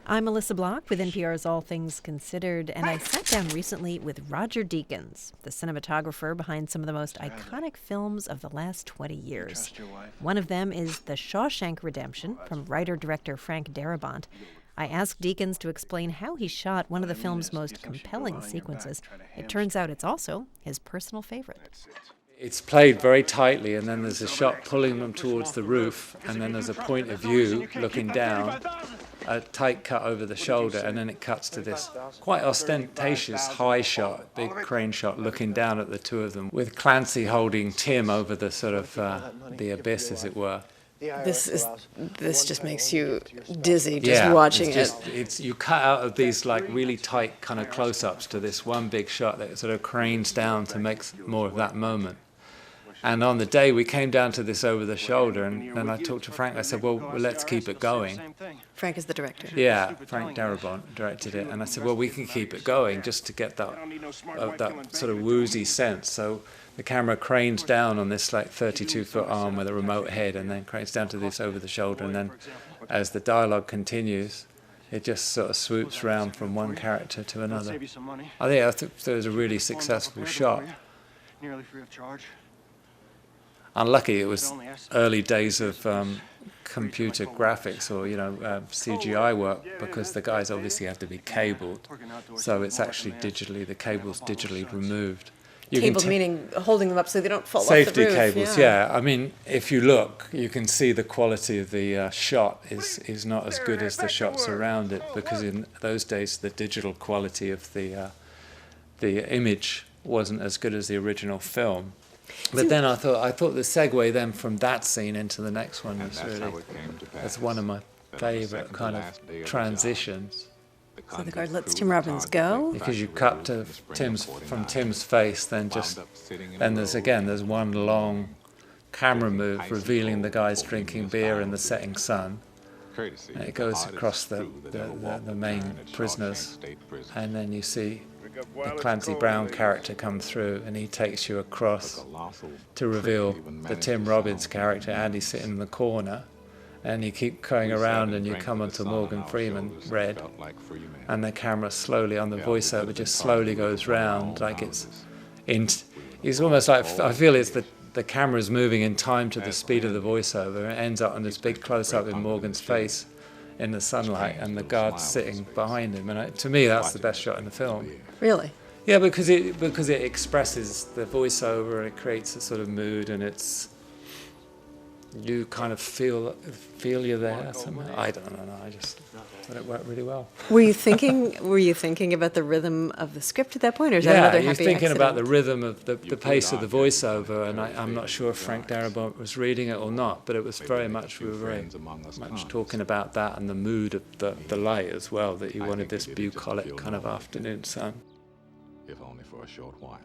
I'm Melissa Block with NPR's All Things Considered, and I sat down recently with Roger Deakins, the cinematographer behind some of the most iconic films of the last 20 years. One of them is The Shawshank Redemption from writer-director Frank Darabont. I asked Deakins to explain how he shot one of the film's most compelling sequences. It turns out it's also his personal favorite. It's played very tightly, and then there's a shot pulling them towards the roof, and then there's a point of view looking down, a tight cut over the shoulder, and then it cuts to this quite ostentatious high shot, big crane shot looking down at the two of them, with Clancy holding Tim over the sort of the abyss, as it were. This just makes you dizzy just watching it. You cut out of these like really tight kind of close-ups to this one big shot that sort of cranes down to make more of that moment. And on the day we came down to this over the shoulder, and I talked to Frank. I said, well, let's keep it going. Frank is the director. Yeah, Frank Darabont directed it. And I said, well, we can keep it going just to get that sort of woozy sense. So the camera cranes down on this like 32-foot arm with a remote head, and then cranes down to this over the shoulder. And then as the dialogue continues, it just sort of swoops around from one character to another. I think it was a really successful shot. Nearly free of charge. Unlucky it was early days of computer graphics or CGI work, because the guys obviously have to be cabled, so it's actually the cable's digitally removed. Cabled meaning holding them up so they don't fall off the roof. Safety cables, yeah. I mean, if you look, you can see the quality of the shot is not as good as the shots around it, because in those days the digital quality of the image wasn't as good as the original film. But then I thought the segue then from that scene into the next one was really, that's one of my favourite kind of transitions. So the guard lets Tim Robbins go? Because you cut to Tim's face, then there's one long camera move revealing the guys drinking beer in the setting sun. And it goes across the main prisoners, and then you see the Clancy Brown character come through, and he takes you across to reveal the Tim Robbins character, Andy sitting in the corner, and you keep going around and you come onto Morgan Freeman, Red, and the camera slowly on the voiceover just slowly goes round, like it's almost like, I feel it's the camera's moving in time to the speed of the voiceover. It ends up on this big close-up in Morgan's face in the sunlight, and the guard's sitting behind him. And to me, that's the best shot in the film. Really? Yeah, because it expresses the voiceover, and it creates a sort of mood, and you kind of feel you're there somehow. I don't know. I just thought it worked really well. Were you thinking about the rhythm of the script at that point, or is that another happy accident? Yeah, you're thinking about the rhythm of the pace of the voiceover, and I'm not sure if Frank Darabont was reading it or not, but it was we were very much talking about that, and the mood of the light as well, that you wanted this bucolic kind of afternoon sun. If only for a short while.